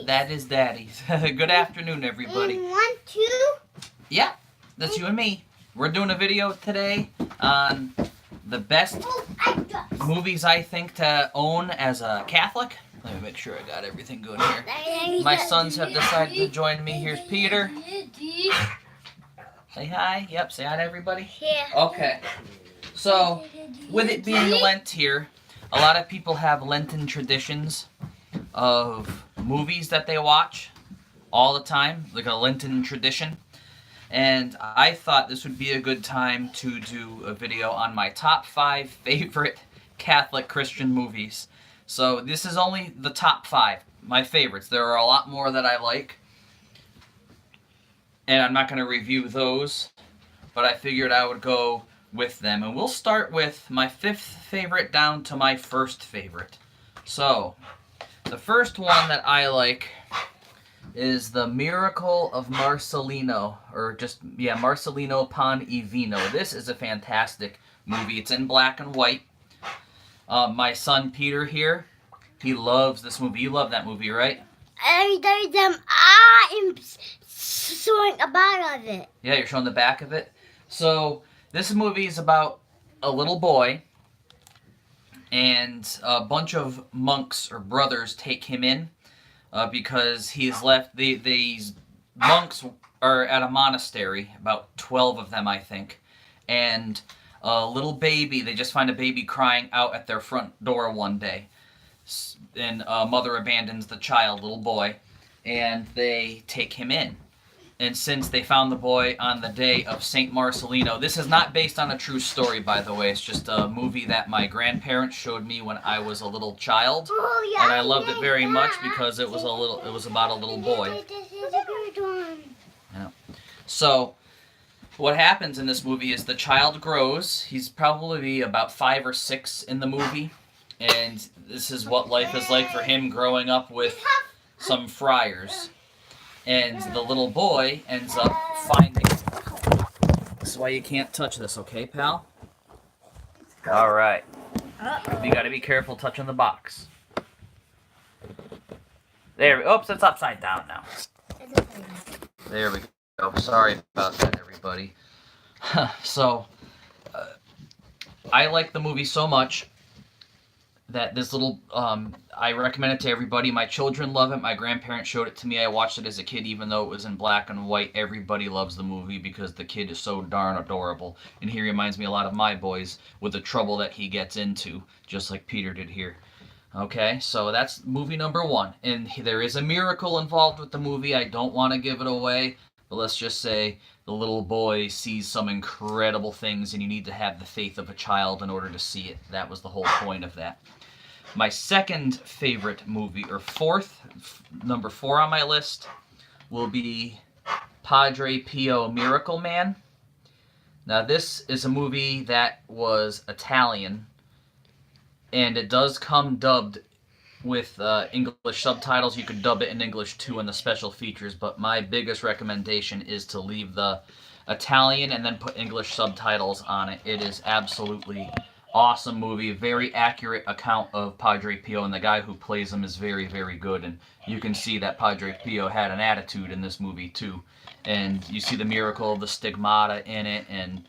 That is Daddy's. Good afternoon, everybody. And 1, 2. Yeah, that's you and me. We're doing a video today on the best movies I think to own as a Catholic. Let me make sure I got everything good here. My sons have decided to join me. Here's Peter. Say hi. Yep, say hi to everybody. Yeah. Okay. So, with it being Lent here, a lot of people have Lenten traditions of movies that they watch all the time, like a Lenten tradition. And I thought this would be a good time to do a video on my top 5 favorite Catholic Christian movies. So this is only the top 5, my favorites. There are a lot more that I like, and I'm not going to review those, but I figured I would go with them. And we'll start with my 5th favorite down to my 1st favorite. So, the first one that I like is The Miracle of Marcelino, or just, Marcelino Pan y Vino. This is a fantastic movie. It's in black and white. My son Peter here, he loves this movie. You love that movie, right? I'm showing a back of it. Yeah, you're showing the back of it. So, this movie is about a little boy, and a bunch of monks or brothers take him in because he's left. These monks are at a monastery, about 12 of them, I think, and a little baby, they just find a baby crying out at their front door one day, and a mother abandons the child, little boy, and they take him in. And since they found the boy on the day of St. Marcelino, this is not based on a true story, by the way. It's just a movie that my grandparents showed me when I was a little child, and I loved it very much because it was about a little boy. This is a good one. Yeah. So, what happens in this movie is the child grows. He's probably about 5 or 6 in the movie, and this is what life is like for him growing up with some friars. And the little boy ends up finding... This is why you can't touch this, okay, pal? Alright. You gotta be careful touching the box. There we go. Oops, it's upside down now. There we go. Sorry about that, everybody. So, I like the movie so much that this little, I recommend it to everybody. My children love it. My grandparents showed it to me. I watched it as a kid, even though it was in black and white. Everybody loves the movie because the kid is so darn adorable. And he reminds me a lot of my boys with the trouble that he gets into, just like Peter did here. Okay, so that's movie number 1. And there is a miracle involved with the movie. I don't want to give it away, but let's just say the little boy sees some incredible things, and you need to have the faith of a child in order to see it. That was the whole point of that. My second favorite movie, or number 4 on my list, will be Padre Pio Miracle Man. Now, this is a movie that was Italian, and it does come dubbed with English subtitles. You could dub it in English too in the special features, but my biggest recommendation is to leave the Italian and then put English subtitles on it. It is absolutely awesome movie, very accurate account of Padre Pio, and the guy who plays him is very, very good, and you can see that Padre Pio had an attitude in this movie too, and you see the miracle of the stigmata in it, and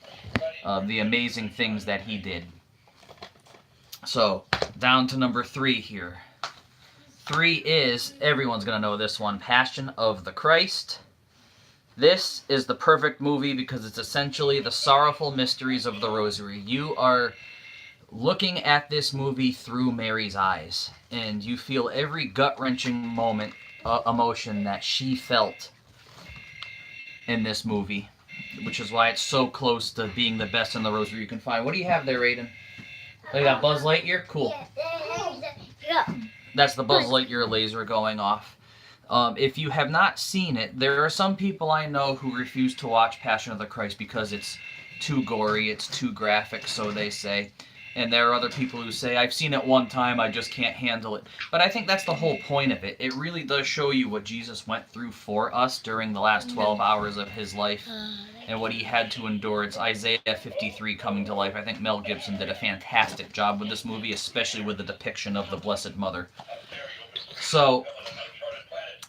the amazing things that he did. So, down to number 3 here. 3 is, everyone's going to know this one, Passion of the Christ. This is the perfect movie because it's essentially the sorrowful mysteries of the Rosary. You are looking at this movie through Mary's eyes, and you feel every gut-wrenching moment, emotion that she felt in this movie, which is why it's so close to being the best in the Rosary you can find. What do you have there, Aiden? Oh, you got Buzz Lightyear? Cool. That's the Buzz Lightyear laser going off. If you have not seen it, there are some people I know who refuse to watch Passion of the Christ because it's too gory, it's too graphic, so they say. And there are other people who say, I've seen it one time, I just can't handle it. But I think that's the whole point of it. It really does show you what Jesus went through for us during the last 12 hours of his life and what he had to endure. It's Isaiah 53 coming to life. I think Mel Gibson did a fantastic job with this movie, especially with the depiction of the Blessed Mother. So,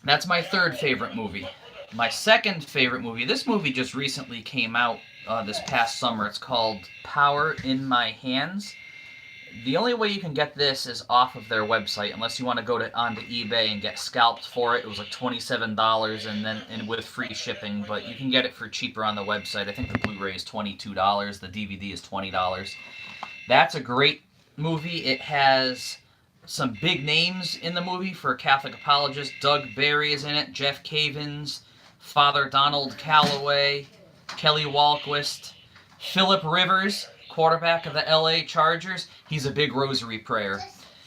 That's my third favorite movie. My second favorite movie, this movie just recently came out this past summer. It's called Power in My Hands. The only way you can get this is off of their website, unless you want to go onto eBay and get scalped for it. It was like $27 and with free shipping, but you can get it for cheaper on the website. I think the Blu-ray is $22, the DVD is $20. That's a great movie. It has some big names in the movie for Catholic apologists. Doug Barry is in it, Jeff Cavins, Father Donald Calloway, Kelly Walquist, Philip Rivers, quarterback of the LA Chargers. He's a big rosary prayer.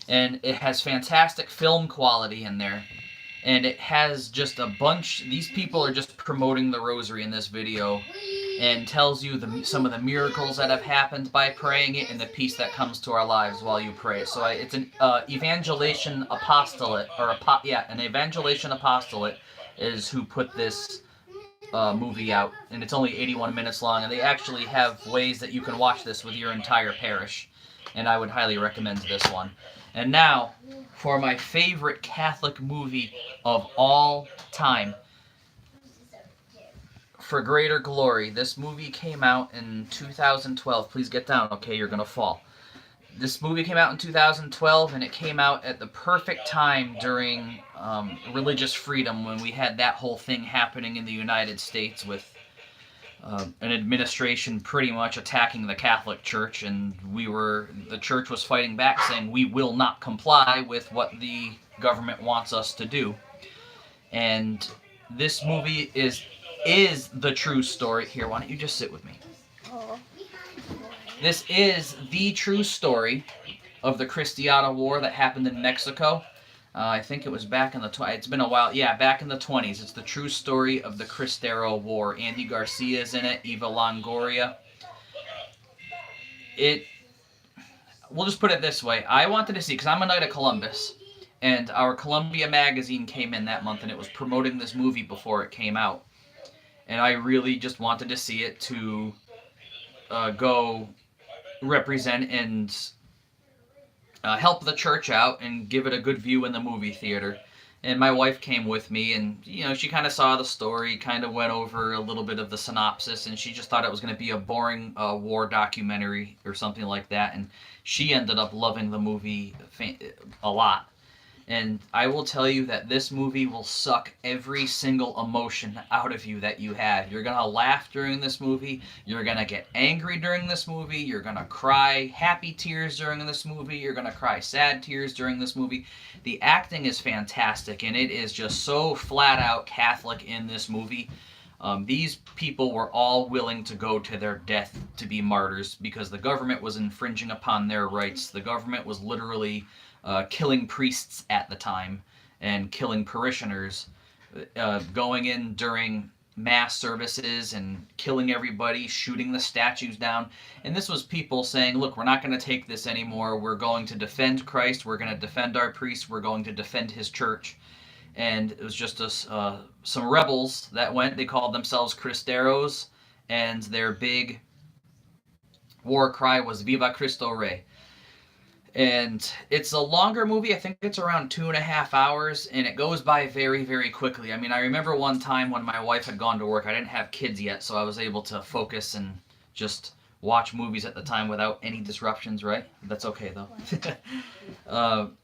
And it has fantastic film quality in there. And it has just a bunch, these people are just promoting the rosary in this video and tells you some of the miracles that have happened by praying it and the peace that comes to our lives while you pray. So it's an evangelization apostolate, an evangelization apostolate is who put this movie out, and it's only 81 minutes long, and they actually have ways that you can watch this with your entire parish, and I would highly recommend this one. And now, for my favorite Catholic movie of all time, For Greater Glory. This movie came out in 2012. Please get down, okay? You're gonna fall. This movie came out in 2012, and it came out at the perfect time during religious freedom, when we had that whole thing happening in the United States with an administration pretty much attacking the Catholic Church, and the Church was fighting back, saying we will not comply with what the government wants us to do. And this movie is the true story. Here, why don't you just sit with me? This is the true story of the Cristiana War that happened in Mexico. I think it was back in the it's been a while. Yeah, back in the 20s. It's the true story of the Cristero War. Andy Garcia is in it. Eva Longoria. We'll just put it this way. I wanted to see, because I'm a Knight of Columbus, and our Columbia magazine came in that month, and it was promoting this movie before it came out. And I really just wanted to see it to go represent and help the church out and give it a good view in the movie theater. And my wife came with me, and she kind of saw the story, kind of went over a little bit of the synopsis, and she just thought it was going to be a boring war documentary or something like that. And she ended up loving the movie a lot. And I will tell you that this movie will suck every single emotion out of you that you have. You're going to laugh during this movie. You're going to get angry during this movie. You're going to cry happy tears during this movie. You're going to cry sad tears during this movie. The acting is fantastic, and it is just so flat out Catholic in this movie. These people were all willing to go to their death to be martyrs because the government was infringing upon their rights. The government was literally killing priests at the time and killing parishioners, going in during mass services and killing everybody, shooting the statues down. And this was people saying, look, we're not going to take this anymore. We're going to defend Christ. We're going to defend our priests. We're going to defend his church. And it was just some rebels that went. They called themselves Cristeros, and their big war cry was Viva Cristo Rey. And it's a longer movie. I think it's around 2.5 hours, and it goes by very, very quickly. I mean, I remember one time when my wife had gone to work. I didn't have kids yet, so I was able to focus and just watch movies at the time without any disruptions, right? That's okay, though.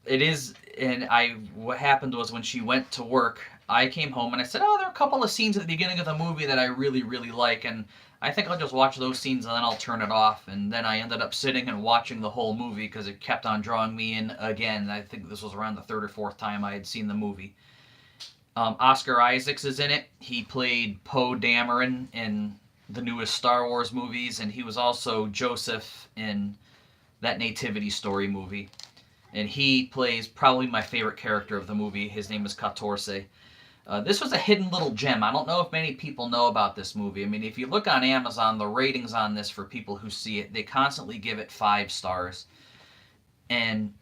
It is, and what happened was when she went to work, I came home and I said, oh, there are a couple of scenes at the beginning of the movie that I really, really like, and I think I'll just watch those scenes and then I'll turn it off. And then I ended up sitting and watching the whole movie because it kept on drawing me in again. I think this was around the third or fourth time I had seen the movie. Oscar Isaacs is in it. He played Poe Dameron in the newest Star Wars movies, and he was also Joseph in that Nativity Story movie. And he plays probably my favorite character of the movie. His name is Catorce. This was a hidden little gem. I don't know if many people know about this movie. I mean, if you look on Amazon, the ratings on this for people who see it, they constantly give it 5 stars. And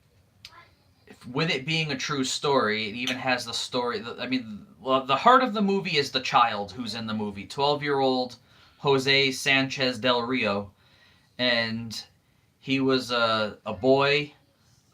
with it being a true story, it even has the story. I mean, the heart of the movie is the child who's in the movie, 12-year-old Jose Sanchez del Rio. And he was a boy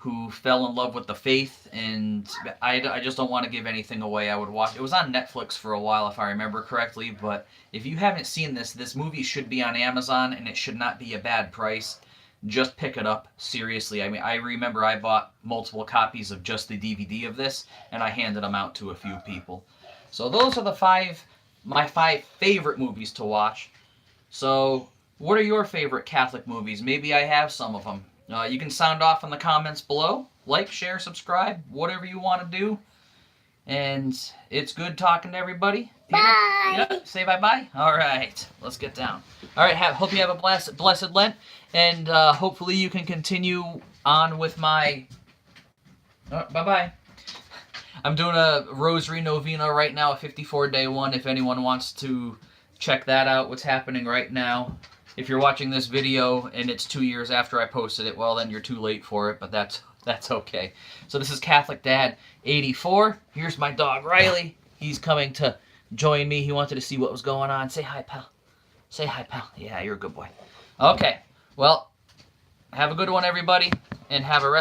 who fell in love with the faith, and I just don't want to give anything away. I would watch. It was on Netflix for a while, if I remember correctly, but if you haven't seen this movie should be on Amazon, and it should not be a bad price. Just pick it up, seriously. I mean, I remember I bought multiple copies of just the DVD of this, and I handed them out to a few people. So those are my five favorite movies to watch. So what are your favorite Catholic movies? Maybe I have some of them. You can sound off in the comments below. Like, share, subscribe, whatever you want to do. And it's good talking to everybody. Peter? Bye. Yeah, say bye-bye? All right, let's get down. All right, hope you have a blessed Lent. And hopefully you can continue on with my... bye-bye. I'm doing a Rosary Novena right now, a 54-day one, if anyone wants to check that out, what's happening right now. If you're watching this video and it's 2 years after I posted it, well, then you're too late for it, but that's okay. So this is Catholic Dad 84. Here's my dog, Riley. He's coming to join me. He wanted to see what was going on. Say hi, pal. Say hi, pal. Yeah, you're a good boy. Okay, well, have a good one, everybody, and have a rest.